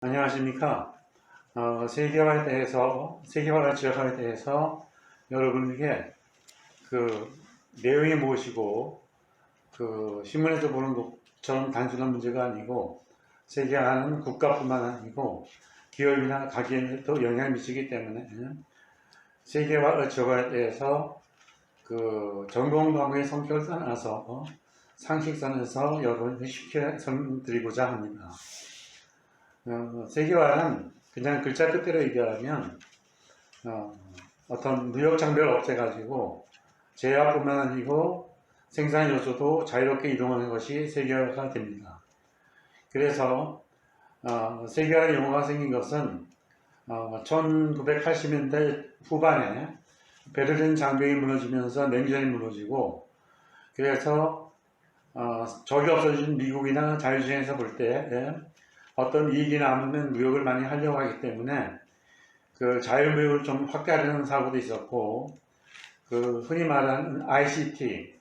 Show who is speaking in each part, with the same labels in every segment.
Speaker 1: 안녕하십니까. 세계화와 지역화에 대해서 여러분에게 그 내용이 무엇이고, 신문에서 보는 것처럼 단순한 문제가 아니고, 세계화는 국가뿐만 아니고, 기업이나 가게에도 영향을 미치기 때문에, 세계화와 지역화에 대해서 전공 과목의 성격을 떠나서 상식선에서 여러분에게 쉽게 설명드리고자 합니다. 세계화는 그냥 글자 뜻대로 얘기하면 어떤 무역 장벽을 없애가지고 제약뿐만 아니고 생산 요소도 자유롭게 이동하는 것이 세계화가 됩니다. 그래서 세계화 용어가 생긴 것은 1980년대 후반에 베를린 장벽이 무너지면서 냉전이 무너지고, 그래서 적이 없어진 미국이나 자유시장에서 볼 때 어떤 이익이 남으면 무역을 많이 하려고 하기 때문에 자유무역을 좀 확대하려는 사고도 있었고, 흔히 말하는 ICT,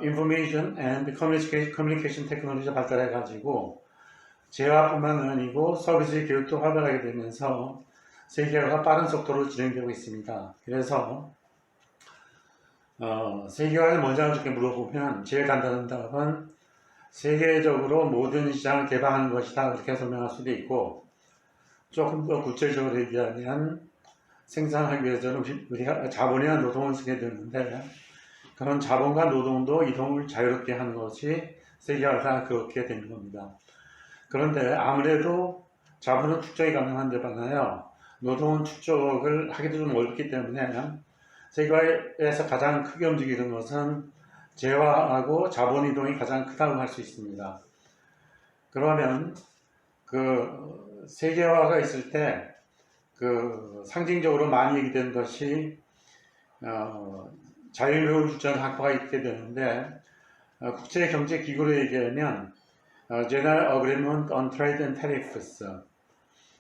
Speaker 1: Information and Communication Technology가 발달해가지고 재화뿐만 아니고 서비스 교육도 활발하게 되면서 세계화가 빠른 속도로 진행되고 있습니다. 그래서 세계화를 먼저 이렇게 물어보면 제일 간단한 답은 세계적으로 모든 시장을 개방하는 것이다, 그렇게 설명할 수도 있고, 조금 더 구체적으로 얘기하면 생산하기 위해서는 우리가 자본이나 노동을 쓰게 되는데, 그런 자본과 노동도 이동을 자유롭게 하는 것이 세계화가 그렇게 되는 겁니다. 그런데 아무래도 자본은 축적이 가능한데 반하여 노동은 축적을 하기도 좀 어렵기 때문에 세계화에서 가장 크게 움직이는 것은 재화하고 자본 이동이 가장 크다고 할 수 있습니다. 그러면 세계화가 있을 때 상징적으로 많이 얘기되는 것이 자유무역을 주장하는 학파가 있게 되는데, 국제경제기구로 얘기하면 General Agreement on Trade and Tariffs,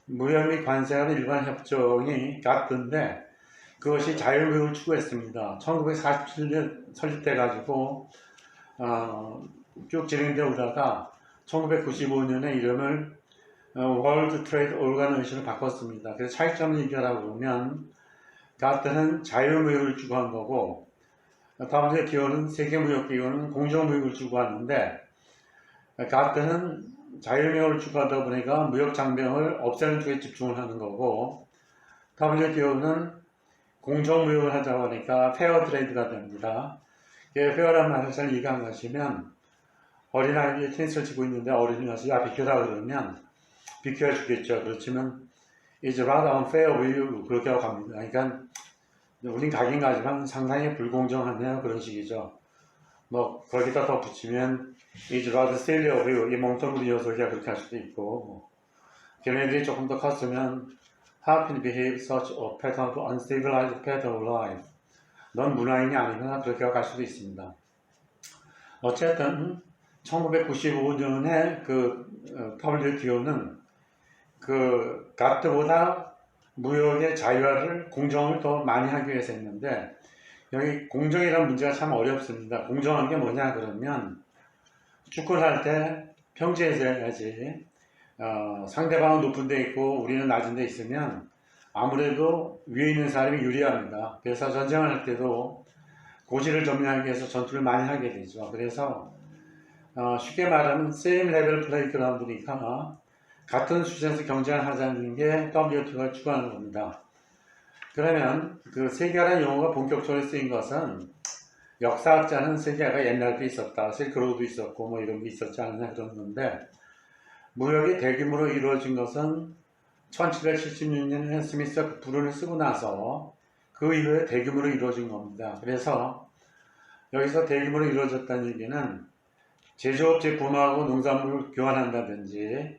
Speaker 1: 무역 및 관세하는 일반 협정이 같은데, 그것이 자유무역을 추구했습니다. 1947년 설립돼 가지고 쭉 진행되어 오다가 1995년에 이름을 World Trade Organization으로 바꿨습니다. 그래서 차이점을 얘기하라고 그러면, 가트는 자유무역을 추구한 거고, WTO는 세계무역기구는 공정무역을 추구하는데, 가트는 자유무역을 추구하다 보니까 무역장벽을 없애는 쪽에 집중을 하는 거고, WTO는 공정무역을 하다 보니까 페어 트레이드가 됩니다. 페어란 말을 잘 이해가 안 가시면, 어린아이들이 테니스를 치고 있는데 어른이 와서 야 비켜라 그러면 비켜야 주겠죠. 그렇지만 It's rather unfair with you, 그렇게 하고 갑니다. 그러니까 우린 가긴 가지만 상당히 불공정하네요, 그런 식이죠. 거기다 더 붙이면 It's rather silly of you, 이 멍텅구리 녀석이야, 그렇게 할 수도 있고, 걔네들이 조금 더 컸으면 How can you behave such a pattern of uncivilized pattern of life? 넌 문화인이 아니구나, 그렇게 갈 수도 있습니다. 어쨌든 1995년에 WTO는 가트보다 무역의 자유화를, 공정을 더 많이 하기 위해서 했는데, 여기 공정이라는 문제가 참 어렵습니다. 공정한 게 뭐냐 그러면, 축구를 할 때 평지에서 해야지, 상대방은 높은 데 있고 우리는 낮은 데 있으면 아무래도 위에 있는 사람이 유리합니다. 그래서 전쟁을 할 때도 고지를 점령하기 위해서 전투를 많이 하게 되죠. 그래서 쉽게 말하면 same level playground니까 같은 수준에서 경쟁을 하자는 게 WTO가 추구하는 겁니다. 그러면 세계화라는 용어가 본격적으로 쓰인 것은, 역사학자는 세계화가 옛날에도 있었다, 실크로드도 있었고 이런 게 있었지 않느냐 그런 건데, 무역이 대규모로 이루어진 것은 1776년에 스미스가 불운을 쓰고 나서 그 이후에 대규모로 이루어진 겁니다. 그래서 여기서 대규모로 이루어졌다는 얘기는 제조업 제품하고 농산물을 교환한다든지,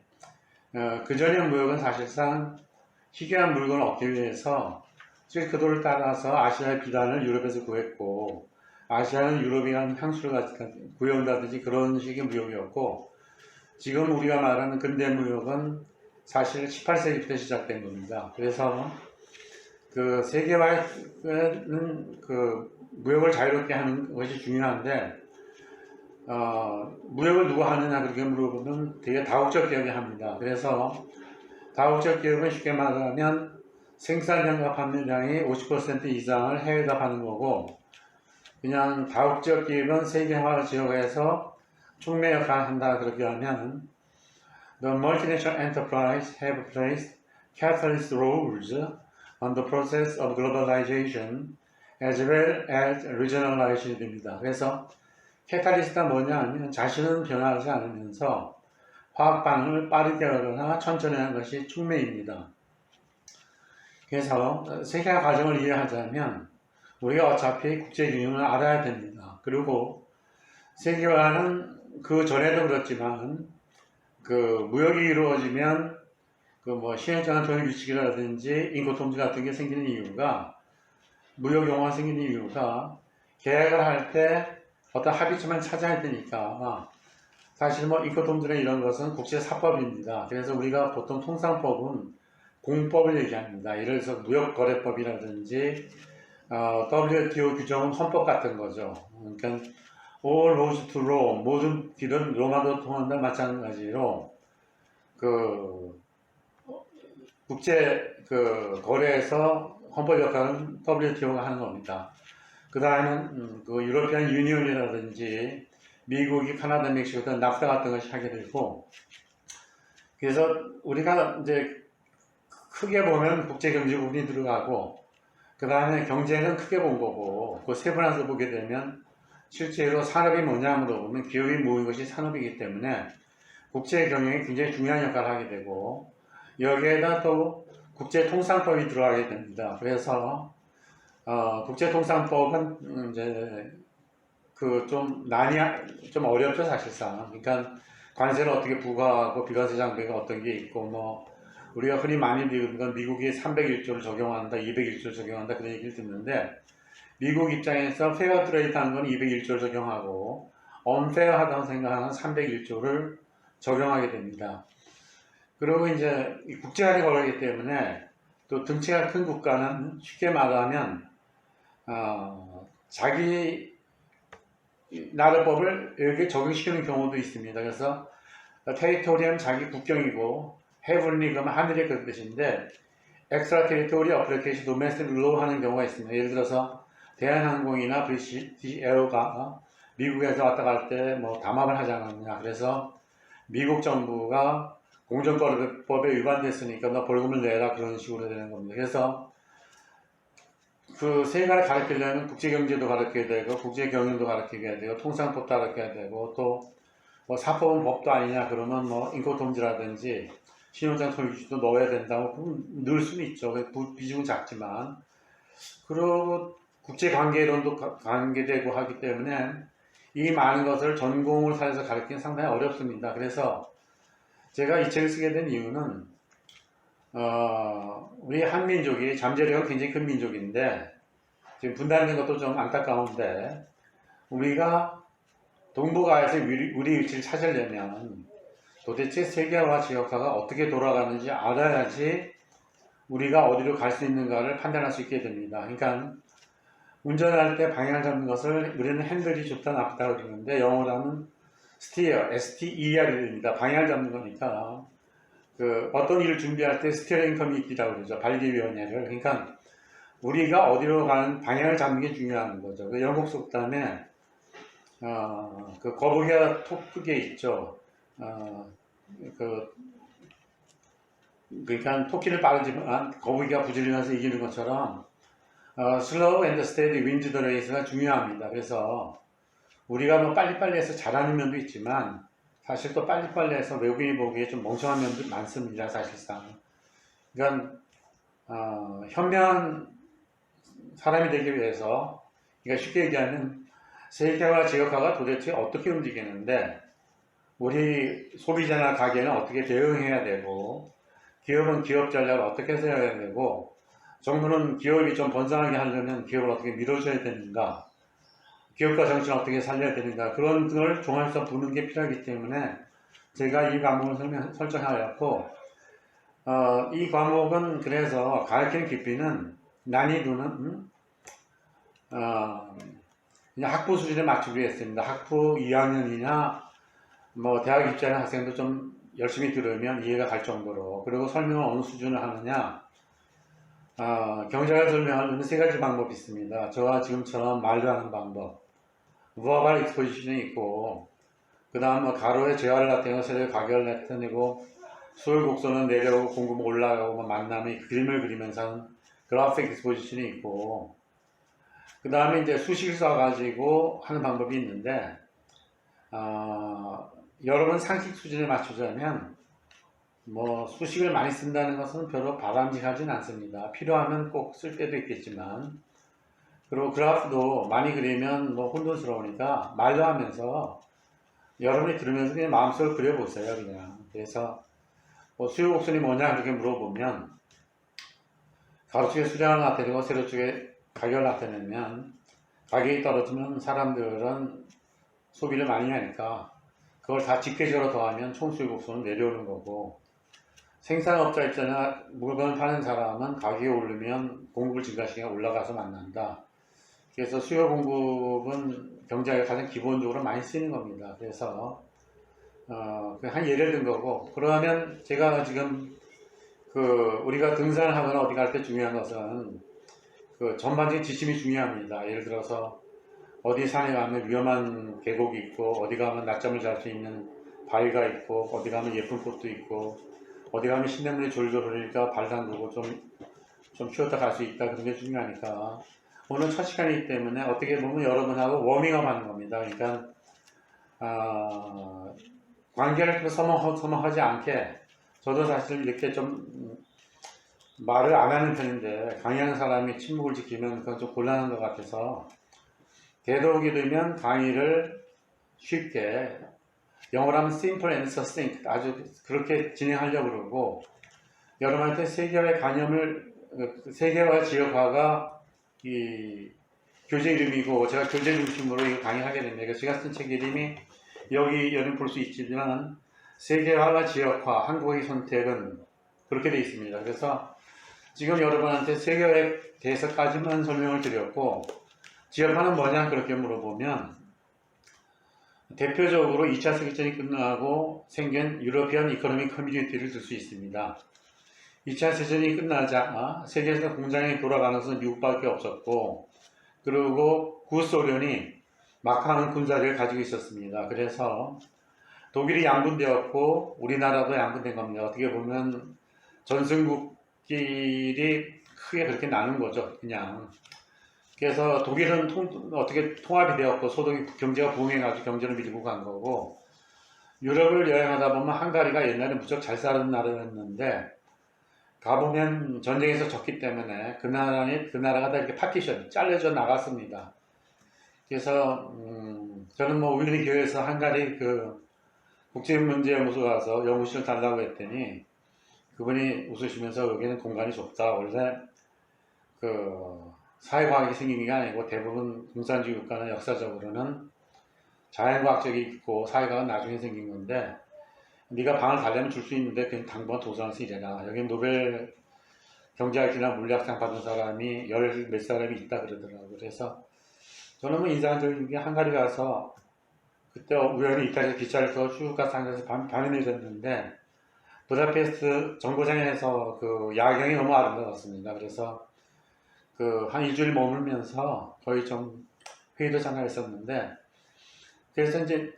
Speaker 1: 그 전의 무역은 사실상 희귀한 물건을 얻기 위해서 실크도를 따라서 아시아의 비단을 유럽에서 구했고, 아시아는 유럽이란 향수를 구해온다든지 그런 식의 무역이었고, 지금 우리가 말하는 근대 무역은 사실 18세기부터 시작된 겁니다. 그래서 세계화는 무역을 자유롭게 하는 것이 중요한데, 무역을 누가 하느냐 그렇게 물어보면 되게 다국적 이야기 합니다. 그래서 다국적 기업은 쉽게 말하면 생산량과 판매량이 50% 이상을 해외에다 파는 거고, 그냥 다국적 기업은 세계화 지역에서 촉매 역할을 한다 그렇게 하면 The multinational enterprise have placed catalyst roles on the process of globalization as well as regionalization 됩니다. 그래서 캐탈리스트가 뭐냐 하면 자신은 변화하지 않으면서 화학 반응을 빠르게 하거나 천천히 하는 것이 촉매입니다. 그래서 세계화 과정을 이해하자면 우리가 어차피 국제균형을 알아야 됩니다. 그리고 세계화는 그 전에도 그렇지만 그 무역이 이루어지면 그 뭐 시행정한 통일 규칙이라든지 인구통지 같은 게 생기는 이유가 무역 용어가 생기는 이유가 계약을 할 때 어떤 합의점을 찾아야 되니까 사실 뭐 인구통지나 이런 것은 국제사법입니다. 그래서 우리가 보통 통상법은 공법을 얘기합니다. 예를 들어서 무역거래법이라든지 WTO 규정은 헌법 같은 거죠. 그러니까 all roads to Rome, 모든 길은 로마로 통한다 마찬가지로 그 국제 그 거래에서 헌법 역할은 WTO가 하는 겁니다. 그 다음에는 그 유로피안 유니온이라든지 미국이 카나다, 멕시코 등 납사 같은 것이 하게 되고, 그래서 우리가 이제 크게 보면 국제경제 부분이 들어가고, 그 다음에 경제는 크게 본 거고, 그 세분화해서 보게 되면 실제로 산업이 뭐냐 물어보면 기업이 모인 것이 산업이기 때문에 국제 경영이 굉장히 중요한 역할을 하게 되고, 여기에다 또 국제통상법이 들어가게 됩니다. 그래서 국제통상법은 이제 그 좀 좀 어렵죠 사실상. 그러니까 관세를 어떻게 부과하고 비관세 장벽이 어떤 게 있고 뭐 우리가 흔히 많이 듣는 건 미국이 301조를 적용한다, 201조를 적용한다 그런 얘기를 듣는데 미국 입장에서 페어 트레이드 하는 건 201조를 적용하고 언페어하다고 생각하는 301조를 적용하게 됩니다. 그리고 이제 국제화에 걸리기 때문에 또 등치가 큰 국가는 쉽게 말하면 자기 나라법을 여기에 적용시키는 경우도 있습니다. 그래서 테리토리는 자기 국경이고 헤븐리 그러면 하늘이 그런 뜻인데 엑스트라 테리토리 어플리케이션 도메스틱 로 하는 경우가 있습니다. 예를 들어서 대한항공이나 브리티시 에어가 미국에서 왔다 갈 때 뭐 담합을 하지 않았느냐. 그래서 미국 정부가 공정거래법에 위반됐으니까 너 벌금을 내라 그런 식으로 되는 겁니다. 그래서 그 세계를 가르치려면 국제경제도 가르쳐야 되고 국제경영도 가르쳐야 되고 통상법도 가르쳐야 되고 또 뭐 사법은 법도 아니냐 그러면 뭐 인권통지라든지 신용장 통일주도 넣어야 된다고 넣을 수는 있죠. 비중은 작지만 그리고 국제관계론도 관계되고 하기 때문에 이 많은 것을 전공을 사해서 가르치기는 상당히 어렵습니다. 그래서 제가 이 책을 쓰게 된 이유는 우리 한민족이 잠재력은 굉장히 큰 민족인데 지금 분단된 것도 좀 안타까운데 우리가 동북아에서 우리 위치를 찾으려면 도대체 세계화 지역화가 어떻게 돌아가는지 알아야지 우리가 어디로 갈 수 있는가를 판단할 수 있게 됩니다. 그러니까 운전할 때 방향을 잡는 것을 우리는 핸들이 좋다 나쁘다 그러는데 영어로 하면 steer, S-T-E-R입니다. 방향을 잡는 거니까 그 어떤 일을 준비할 때 스티어링 커미티라고 그러죠. 발기위원회를. 그러니까 우리가 어디로 가는 방향을 잡는 게 중요한 거죠. 그 영국 속담에 그 거북이가 토끼에 있죠. 그러니까 토끼는 빠르지만 거북이가 부지런해서 이기는 것처럼 slow and steady wins the race가 중요합니다. 그래서 우리가 뭐 빨리빨리 해서 잘하는 면도 있지만 사실 또 빨리빨리 해서 외국인이 보기에 좀 멍청한 면도 많습니다. 사실상. 그러니까 현명한 사람이 되기 위해서 그러니까 쉽게 얘기하면 세계화 지역화가 도대체 어떻게 움직이는데 우리 소비자나 가게는 어떻게 대응해야 되고 기업은 기업 전략을 어떻게 세워야 되고 정부는 기업이 좀 번성하게 하려면 기업을 어떻게 밀어줘야 되는가 기업가 정신을 어떻게 살려야 되는가 그런 걸 종합해서 보는 게 필요하기 때문에 제가 이 과목을 설정하였고 이 과목은 그래서 가르치는 깊이는 난이도는 그냥 학부 수준에 맞추기로 했습니다. 학부 2학년이나 뭐 대학 입시하는 학생도 좀 열심히 들으면 이해가 갈 정도로. 그리고 설명을 어느 수준을 하느냐. 경제학 설명하려면 세 가지 방법이 있습니다. 저와 지금처럼 말로 하는 방법, verbal exposition이 있고, 그 다음 뭐 가로에 재활을 나타내고 세로에 가결을 나타내고 수열 곡선은 내려오고 공급 올라가고 뭐 만남의 그림을 그리면서 하는 그래픽 exposition이 있고, 그 다음에 이제 수식을 써가지고 하는 방법이 있는데, 여러분 상식 수준에 맞추자면 뭐 수식을 많이 쓴다는 것은 별로 바람직하진 않습니다. 필요하면 꼭 쓸 때도 있겠지만, 그리고 그래프도 많이 그리면 뭐 혼돈스러우니까 말로 하면서 여러분이 들으면서 그냥 마음속으로 그려보세요. 그냥. 그래서 뭐 수요 곡선이 뭐냐 그렇게 물어보면 가로축에 수량을 나타내고 세로축에 가격을 나타내면 가격이 떨어지면 사람들은 소비를 많이 하니까 그걸 다 직계적으로 더하면 총 수요 곡선은 내려오는 거고, 생산업자 입장이나 물건을 파는 사람은 가격이 오르면 공급을 증가시키면 올라가서 만난다. 그래서 수요 공급은 경제학에 가장 기본적으로 많이 쓰이는 겁니다. 그래서 한 예를 든 거고, 그러면 제가 지금 우리가 등산을 하거나 어디 갈 때 중요한 것은 전반적인 지침이 중요합니다. 예를 들어서 어디 산에 가면 위험한 계곡이 있고, 어디 가면 낮잠을 잘 수 있는 바위가 있고, 어디 가면 예쁜 꽃도 있고, 어디 가면 신냇물이 졸졸 흐르니까 발 담그고 좀 쉬었다 갈 수 있다. 그런 게 중요하니까 오늘 첫 시간이기 때문에 어떻게 보면 여러분하고 워밍업 하는 겁니다. 그러니까 관계를 서먹하지 않게, 저도 사실 이렇게 좀 말을 안 하는 편인데 강의하는 사람이 침묵을 지키면 그건 좀 곤란한 것 같아서 되도록이 되면 강의를 쉽게, 영어로 하면 simple and succinct, 아주 그렇게 진행하려고 그러고, 여러분한테 세계화의 관념을, 세계화 지역화가 이 교재 이름이고, 제가 교재 중심으로 이거 강의하게 됩니다. 그래서 제가 쓴 책 이름이 여러분 볼 수 있지만 세계화와 지역화, 한국의 선택은 그렇게 되어 있습니다. 그래서 지금 여러분한테 세계화에 대해서까지만 설명을 드렸고, 지역화는 뭐냐 그렇게 물어보면 대표적으로 2차 세계전이 끝나고 생긴 유러피안 이코노믹 커뮤니티를 들 수 있습니다. 2차 세계전이 끝나자 세계에서 공장이 돌아가는 것은 미국밖에 없었고, 그리고 구소련이 막강한 군사력을 가지고 있었습니다. 그래서 독일이 양분되었고 우리나라도 양분된 겁니다. 어떻게 보면 전승국끼리 크게 그렇게 나눈 거죠. 그냥. 그래서 독일은 어떻게 통합이 되었고 소득이 경제가 부흥해가지고 경제를 밀고 간 거고, 유럽을 여행하다 보면 헝가리가 옛날에 무척 잘 사는 나라였는데 가보면 전쟁에서 졌기 때문에 그 나라가 다 이렇게 파티션 잘려져 나갔습니다. 그래서 저는 뭐 우연히 교회에서 헝가리 국제문제연구소 가서 연구실을 달라고 했더니 그분이 웃으시면서 여기는 공간이 좁다. 원래 사회과학이 생긴 게 아니고 대부분 공산주의 국가는 역사적으로는 자연과학적이 있고 사회과학은 나중에 생긴 건데, 네가 방을 달려면 줄 수 있는데 그냥 당분간 도서관에서 일해라. 여기 노벨 경제학이나 물리학상 받은 사람이 열 몇 사람이 있다 그러더라고요. 그래서 저는 뭐 인상적인 게 헝가리 가서 그때 우연히 이탈리아 기차를 타고 쭉 가서 헝가리에서 밤에 내렸는데 부다페스트 정거장에서 야경이 너무 아름다웠습니다. 그래서 한 일주일 머물면서 거의 좀 회의도 참가했었는데, 그래서 이제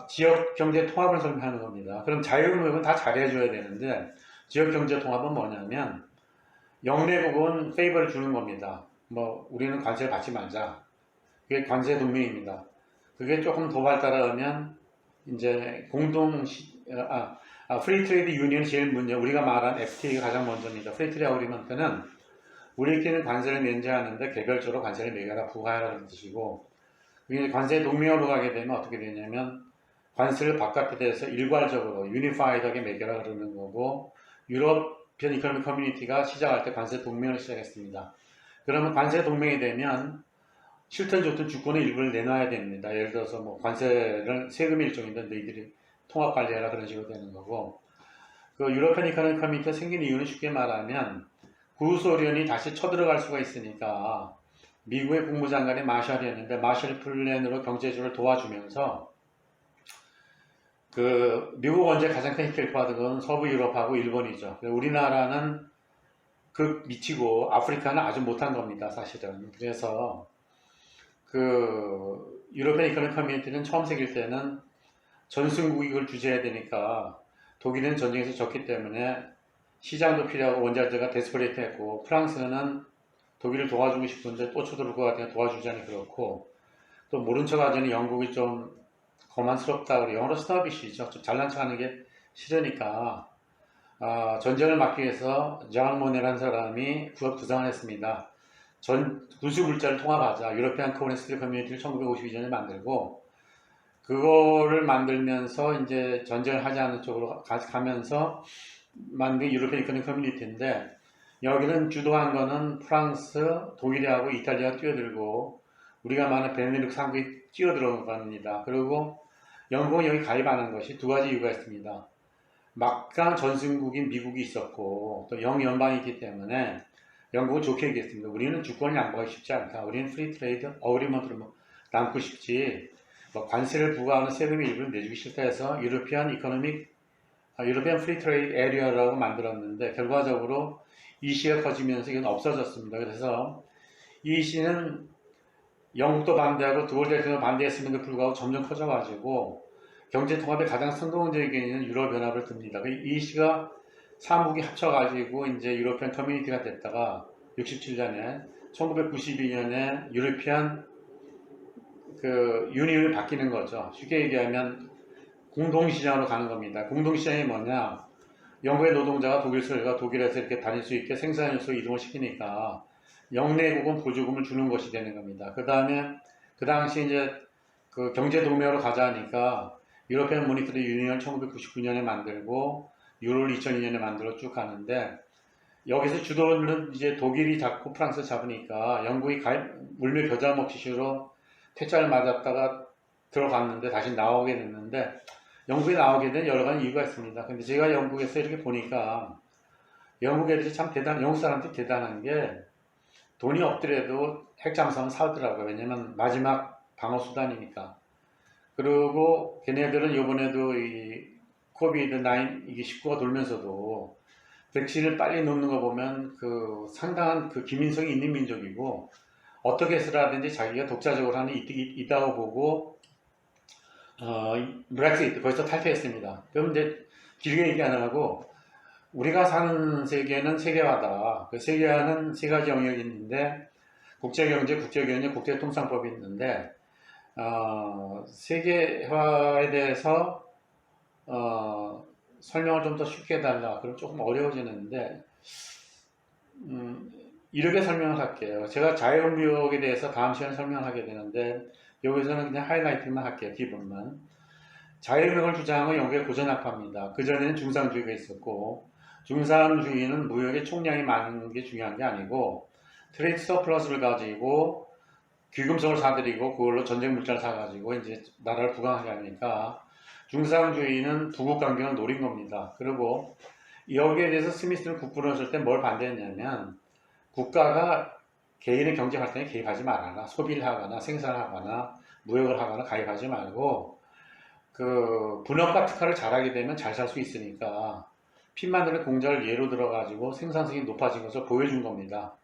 Speaker 1: 지역 경제 통합을 설명하는 겁니다. 그럼 자유무역은 다 잘해줘야 되는데 지역 경제 통합은 뭐냐면 영내국은 페이버를 주는 겁니다. 뭐 우리는 관세를 받지 말자. 그게 관세 동맹입니다. 그게 조금 더 발달하면 이제 프리 트레이드 유니언이 제일 먼저, 우리가 말한 FTA가 가장 먼저입니다. 프리 트레이드 어그리먼트는 우리끼리는 관세를 면제하는데 개별적으로 관세를 매겨라 부과하라는 뜻이고, 이게 관세 동맹으로 가게 되면 어떻게 되냐면 관세를 바깥에 대해서 일괄적으로 유니파이드하게 매겨라 그러는 거고, 유럽피언 이코노믹 커뮤니티가 시작할 때 관세 동맹을 시작했습니다. 그러면 관세 동맹이 되면 싫든 좋든 주권의 일부를 내놔야 됩니다. 예를 들어서 뭐 관세를 세금 일종인데 너희들이 통합 관리해라 그런 식으로 되는 거고, 유럽피언 이코노믹 커뮤니티가 생긴 이유는 쉽게 말하면 구소련이 다시 쳐들어갈 수가 있으니까 미국의 국무장관이 마샬이었는데 마샬 플랜으로 경제적으로 도와주면서 그 미국 원제 가장 큰 혜택을 받은 건 서부 유럽하고 일본이죠. 우리나라는 그 미치고 아프리카는 아주 못한 겁니다, 사실은. 그래서 그 유럽의 이코노미 커뮤니티는 처음 생길 때는 전승국이 이걸 주재해야 되니까 독일은 전쟁에서 졌기 때문에 시장도 필요하고 원자재가 데스퍼레이트 했고 프랑스는 독일을 도와주고 싶은데 또 쳐들어올 것 같으니까 도와주자니 그렇고 또 모른 척 하자니 영국이 좀 거만스럽다 그래 영어로 스너비시죠. 좀 잘난 척하는 게 싫으니까 전쟁을 막기 위해서 장 모네라는 사람이 구상을 했습니다. 전 군수물자를 통합하자. 유로피안 커뮤니스트 커뮤니티를 1952년에 만들고 그거를 만들면서 이제 전쟁을 하지 않는 쪽으로 가면서 만든 유로피안 이코노믹 커뮤니티인데 여기는 주도한 거는 프랑스, 독일하고 이탈리아가 뛰어들고 우리가 말하는 베네룩 3국이 뛰어들어온 겁니다. 그리고 영국은 여기 가입하는 것이 두 가지 이유가 있습니다. 막강 전승국인 미국이 있었고 또 영연방이기 때문에 영국은 좋게 얘기했습니다. 우리는 주권을 양보하기 쉽지 않다. 우리는 프리 트레이드 어그리먼트로 남고 싶지 관세를 부과하는 세금의 일부를 내주기 싫다 해서 유로피안 프리 트레이드 에리어라고 만들었는데 결과적으로 이 시가 커지면서 이건 없어졌습니다. 그래서 이 시는 영국도 반대하고 드골 대통령도 반대했음에도 불구하고 점점 커져가지고 경제 통합의 가장 성공적인 유럽연합을 듭니다. 이 시가 삼국이 합쳐가지고 이제 유로피안 커뮤니티가 됐다가 67년에 1992년에 유로피안 그 유니온이 바뀌는 거죠. 쉽게 얘기하면 공동시장으로 가는 겁니다. 공동시장이 뭐냐? 영국의 노동자가 독일에서 이렇게 다닐 수 있게 생산연수로 이동을 시키니까 영내국은 보조금을 주는 것이 되는 겁니다. 그 다음에 그 당시 이제 그 경제 동맹으로 가자 하니까 유로피안 모니터리 유니언을 1999년에 만들고 유로를 2002년에 만들어 쭉 가는데 여기서 주도는 이제 독일이 잡고 프랑스 잡으니까 영국이 물밀 겨자먹기식으로 퇴짜를 맞았다가 들어갔는데 다시 나오게 됐는데 영국에 나오게 된 여러 가지 이유가 있습니다. 근데 제가 영국에서 이렇게 보니까 영국 애들이 참 영국 사람들이 대단한 게 돈이 없더라도 핵잠수함을 사더라고요. 왜냐면 마지막 방어 수단이니까. 그리고 걔네들은 이번에도 이 코비드 9 이게 19가 돌면서도 백신을 빨리 놓는 거 보면 그 상당한 그 기민성이 있는 민족이고 어떻게 해서라든지 자기가 독자적으로 하는 이득이 있다고 보고 브렉시트 거기서 탈퇴했습니다. 그럼 이제 길게 얘기 안 하고 우리가 사는 세계는 세계화다. 그 세계화는 세 가지 영역이 있는데 국제경제, 국제개혁, 국제통상법이 있는데 세계화에 대해서 설명을 좀 더 쉽게 해달라. 그럼 조금 어려워지는데 이렇게 설명을 할게요. 제가 자유무역에 대해서 다음 시간에 설명하게 되는데 여기서는 그냥 하이라이트만 할게요. 기본만. 자유무역을 주장한 건 영국의 고전학파입니다. 그전에는 중상주의가 있었고 중상주의는 무역의 총량이 많은 게 중요한 게 아니고 트레이드 서플러스를 가지고 귀금속을 사들이고 그걸로 전쟁 물자를 사가지고 이제 나라를 부강하게 하니까 중상주의는 부국 강경을 노린 겁니다. 그리고 여기에 대해서 스미스는 국부를 했을 때 뭘 반대했냐면 국가가 개인의 경제 활동에 개입하지 말아라. 소비를 하거나 생산을 하거나 무역을 하거나 가입하지 말고 그 분업과 특화를 잘하게 되면 잘 살 수 있으니까 피 만드는 공장을 예로 들어가지고 생산성이 높아진 것을 보여준 겁니다.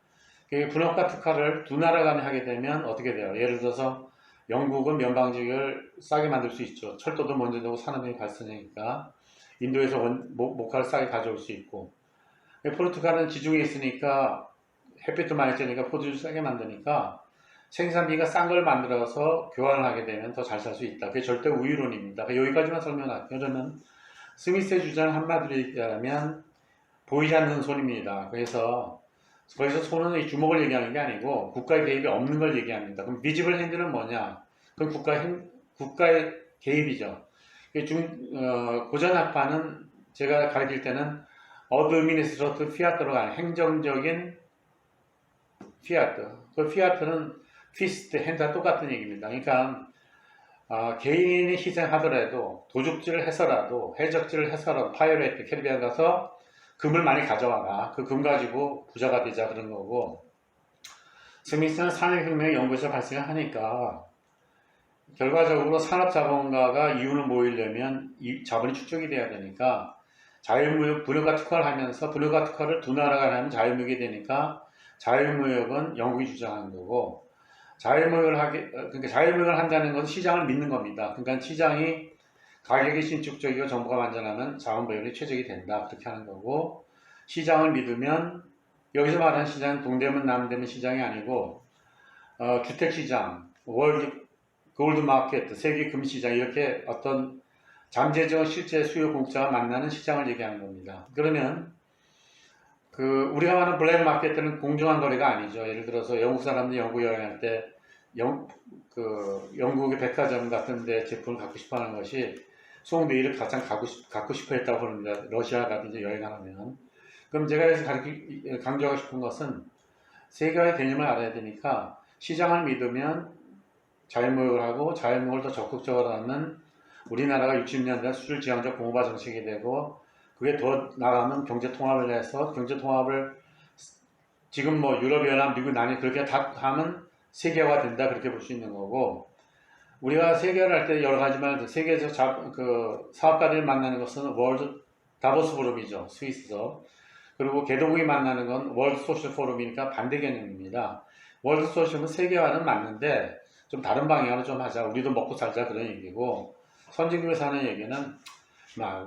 Speaker 1: 분업과 특화를 두 나라 간에 하게 되면 어떻게 돼요? 예를 들어서 영국은 면방직을 싸게 만들 수 있죠. 철도도 먼저 되고 산업이 발전하니까 인도에서 목화를 싸게 가져올 수 있고 포르투갈은 지중해 있으니까 햇빛도 많이 쬐니까 포도주 싸게 만드니까 생산비가 싼 걸 만들어서 교환을 하게 되면 더 잘 살 수 있다. 그게 절대 우위론입니다. 여기까지만 설명할게요. 그러면 스미스의 주장 한마디로 얘기하면 보이지 않는 손입니다. 그래서 거기서 손은 주먹을 얘기하는 게 아니고 국가의 개입이 없는 걸 얘기합니다. 그럼 비지블 핸드는 뭐냐? 그건 국가의 개입이죠. 고전학파는 제가 가르칠 때는 어드미니스트러트 피아트로 가는 행정적인 피아트. 그 피아트는 피스트, 핸드와 똑같은 얘기입니다. 그러니까 개인이 희생하더라도 도둑질을 해서라도 해적질을 해서라도 파이어레이트 캐리비안 가서 금을 많이 가져와라. 그 금 가지고 부자가 되자 그런 거고 스미스는 산업혁명의 연구에서 발생을 하니까 결과적으로 산업자본가가 이윤을 모으려면 이 자본이 축적이 돼야 되니까 자유무역 분유가 특화를 하면서 분유가 특화를 두 나라가 하면 자유무역이 되니까 자유무역은 영국이 주장하는 거고 그러니까 자유무역을 한다는 것은 시장을 믿는 겁니다. 그러니까 시장이 가격이 신축적이고 정보가 완전하면 자원보유이 최적이 된다 그렇게 하는 거고 시장을 믿으면 여기서 말하는 시장은 동대문 남대문 시장이 아니고 주택시장, 월드 골드마켓, 세계 금시장 이렇게 어떤 잠재적 실제 수요 공급자가 만나는 시장을 얘기하는 겁니다. 그러면 우리가 말하는 블랙마켓은 공정한 거래가 아니죠. 예를 들어서 영국 사람들이 영국 여행할 때 영국의 백화점 같은 데 제품을 갖고 싶어 하는 것이 송베이를 가장 갖고 싶어 했다고 그럽니다. 러시아 같은 데 여행하면. 그럼 제가 여기서 강조하고 싶은 것은 세계화의 개념을 알아야 되니까 시장을 믿으면 자유무역을 하고 자유무역을 더 적극적으로 하면 우리나라가 60년대 수출지향적 공업화 정책이 되고 그게 더 나가면 경제통합을 해서 경제통합을 지금 뭐 유럽연합, 미국 난이 그렇게 다 하면 세계화가 된다 그렇게 볼 수 있는 거고 우리가 세계화를 할 때 여러 가지만 세계에서 사업가들이 만나는 것은 월드 다보스 포럼이죠. 스위스에서. 그리고 개도국이 만나는 건 월드 소셜 포럼이니까 반대 개념입니다. 월드 소셜은 세계화는 맞는데 좀 다른 방향으로 좀 하자. 우리도 먹고 살자 그런 얘기고 선진국에 사는 얘기는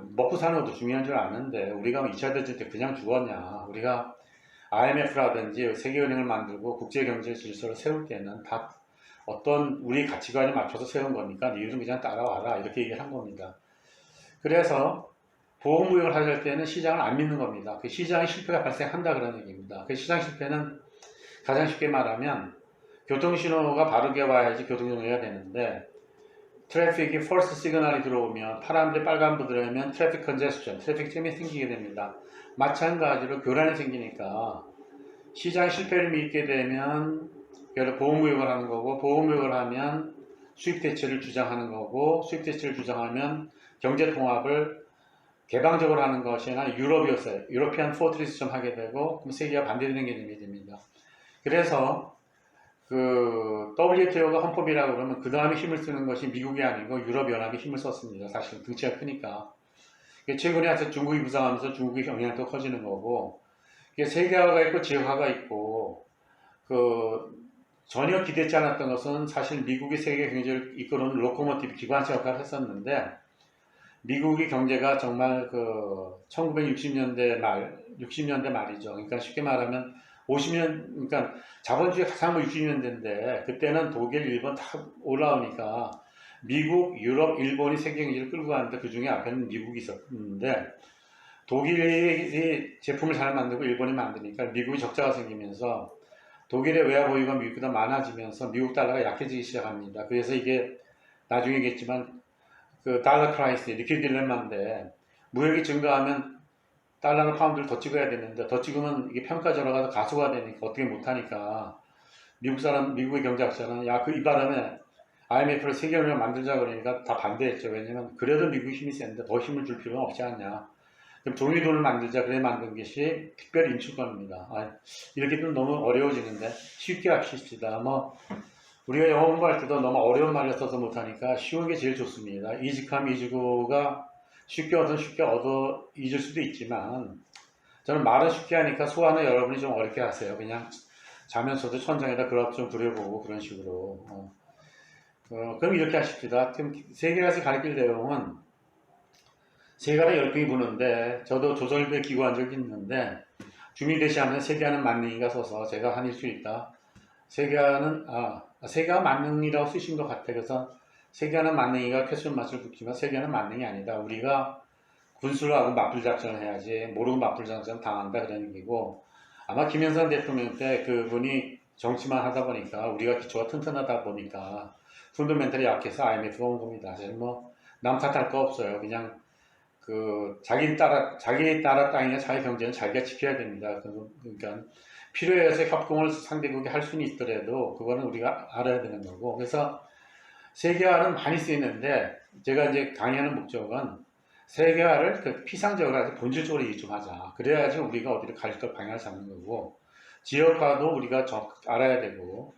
Speaker 1: 먹고 사는 것도 중요한 줄 아는데 우리가 2차 대전 때 그냥 죽었냐. 우리가 IMF라든지 세계은행을 만들고 국제경제 질서를 세울 때는 다 어떤 우리 가치관에 맞춰서 세운 거니까 너희들은 그냥 따라와라 이렇게 얘기를 한 겁니다. 그래서 보호무역을 할 때는 시장을 안 믿는 겁니다. 그 시장의 실패가 발생한다 그런 얘기입니다. 그 시장 실패는 가장 쉽게 말하면 교통신호가 바르게 와야지 교통정리가 되는데 트래픽이 펄스 시그널이 들어오면 파란불에 빨간불 들어오면 트래픽 컨제스션, 트래픽 잼이 생기게 됩니다. 마찬가지로 교란이 생기니까 시장 실패를 믿게 되면 보호무역을 하는 거고 보호무역을 하면 수입 대체를 주장하는 거고 수입 대체를 주장하면 경제 통합을 개방적으로 하는 것이 아니라 유럽이었어요. 유로피안 포트리스 좀 하게 되고 그럼 세계가 반대되는 개념이 됩니다. 그래서 WTO가 헌법이라고 그러면 그 다음에 힘을 쓰는 것이 미국이 아니고 유럽연합이 힘을 썼습니다. 사실 등치가 크니까. 최근에 와서 중국이 부상하면서 중국의 영향도 커지는 거고 세계화가 있고 지역화가 있고 전혀 기대치 않았던 것은 사실 미국이 세계 경제를 이끄는 로코모티브 기관차 역할을 했었는데 미국의 경제가 정말 1960년대 60년대 말이죠. 그러니까 쉽게 말하면 50년, 그러니까 자본주의 가상 60년대인데 그때는 독일, 일본 다 올라오니까 미국, 유럽, 일본이 세계 경제를 끌고 가는데 그 중에 앞에는 미국이 있었는데 독일이 제품을 잘 만들고 일본이 만드니까 미국이 적자가 생기면서 독일의 외화 보유가 미국보다 많아지면서 미국 달러가 약해지기 시작합니다. 그래서 이게 나중에 얘기했지만 달러 크라이시스, 리퀴드 딜레마인데 무역이 증가하면 달러나 파운드를 더 찍어야 되는데 더 찍으면 이게 평가 절하가 가수가 되니까 어떻게 못하니까 미국의 경제학자는 이 바람에 IMF를 세계은행을 만들자 그러니까 다 반대했죠. 왜냐면 그래도 미국이 힘이 센데 더 힘을 줄 필요는 없지 않냐. 그럼 종이돈을 만들자 그래 만든 것이 특별 인출권입니다. 이렇게 좀 너무 어려워지는데 쉽게 합시다. 우리가 영어 공부할 때도 너무 어려운 말을 써서 못하니까 쉬운 게 제일 좋습니다. 이직함 이지고가 쉽게 얻어 잊을 수도 있지만 저는 말은 쉽게 하니까 소화는 여러분이 좀 어렵게 하세요. 그냥 자면서도 천장에다 그렇게 좀 그려보고 그런 식으로. 그럼 이렇게 하십시다. 세계에서 가르칠 내용은 세계가 열풍이 부는데 저도 조선일보에 기고한 적이 있는데 주민대시하면 세계화는 만능인가 써서 제가 한 일수 있다. 세계화 만능이라고 쓰신 것 같아. 그래서 세계화는 만능이가 퀘스천 맛을 붙지만 세계화는 만능이 아니다. 우리가 군수하고 맞불 작전을 해야지 모르고 맞불 작전 당한다 그런 얘기고 아마 김영삼 대통령 때 그분이 정치만 하다 보니까 우리가 기초가 튼튼하다 보니까 펀더멘털이 약해서 IMF가 온 겁니다. 남 탓할 거 없어요. 그냥 자기 나라 땅이나 자기 경제는 자기가 지켜야 됩니다. 그러니까 필요해서 협공을 상대국이 할 수는 있더라도 그거는 우리가 알아야 되는 거고 그래서 세계화는 많이 쓰이는데 제가 이제 강의하는 목적은 세계화를 피상적으로 해서 본질적으로 얘기 좀 하자. 그래야지 우리가 어디를 갈 걸 방향을 잡는 거고 지역화도 우리가 알아야 되고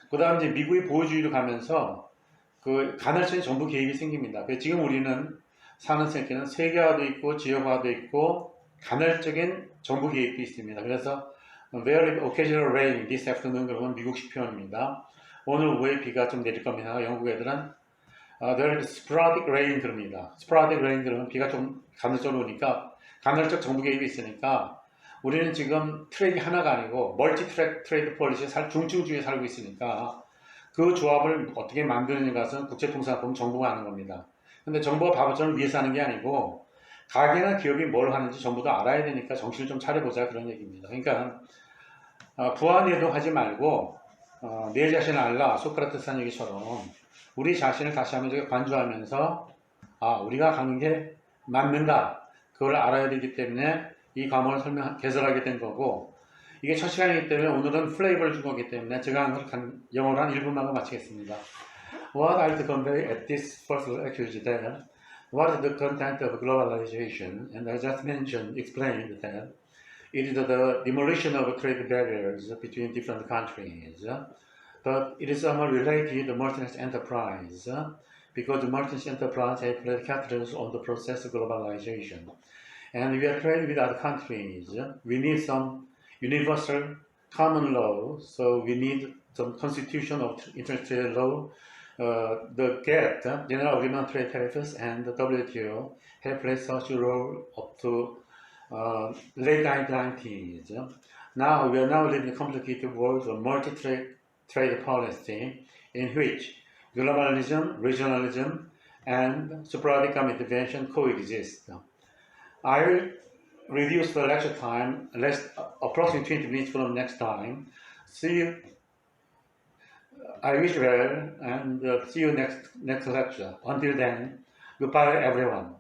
Speaker 1: 그 다음 이제 미국의 보호주의로 가면서 그 간헐적인 정부 개입이 생깁니다. 그래서 지금 우리는 사는 세계는 세계화도 있고 지역화도 있고 간헐적인 정부 개입도 있습니다. 그래서 very occasional rain this afternoon 그러면 미국식 표현입니다. 오늘 오후에 비가 좀 내릴 겁니다. 영국 애들은 there is sporadic rain 그럽니다. sporadic rain 그러면 비가 좀 간헐적으로 오니까 간헐적 정부 개입이 있으니까 우리는 지금 트랙이 하나가 아니고 멀티 트레이드 폴리시 중증주의에 살고 있으니까 그 조합을 어떻게 만드는 것은 국제통상품 정부가 하는 겁니다. 근데 정부가 바보처럼 위에서 하는 게 아니고 가게나 기업이 뭘 하는지 전부 다 알아야 되니까 정신을 좀 차려보자 그런 얘기입니다. 그러니까 부안해도 하지 말고 내 자신을 알라 소크라테스 한 얘기처럼 우리 자신을 다시 한번 관주하면서 우리가 가는 게 맞는가 그걸 알아야 되기 때문에 이 과목을 개설하게 된 거고 이게 첫 시간이기 때문에 오늘은 플레이버를 준 거기 때문에 제가 영어로 한 1분만 하고 마치겠습니다. What I'd convey at this first lecture is that what is the content of globalization? And I just explained that it is the demolition of trade barriers between different countries. But it is somehow related to multinational enterprise because the multinational enterprise have played catalyst on the process of globalization. And we are trading with other countries. We need some universal common law, so we need some constitution of international law. The GATT, General Agreement on Trade Tariffs, and the WTO have played such a role up to late 1990s. Now we are now living in a complicated world of multi-trade policy in which globalism, regionalism, and sporadic intervention coexist. I will reduce the lecture time, approximately 20 minutes from next time. See you. I wish well and see you next lecture. Until then, goodbye everyone.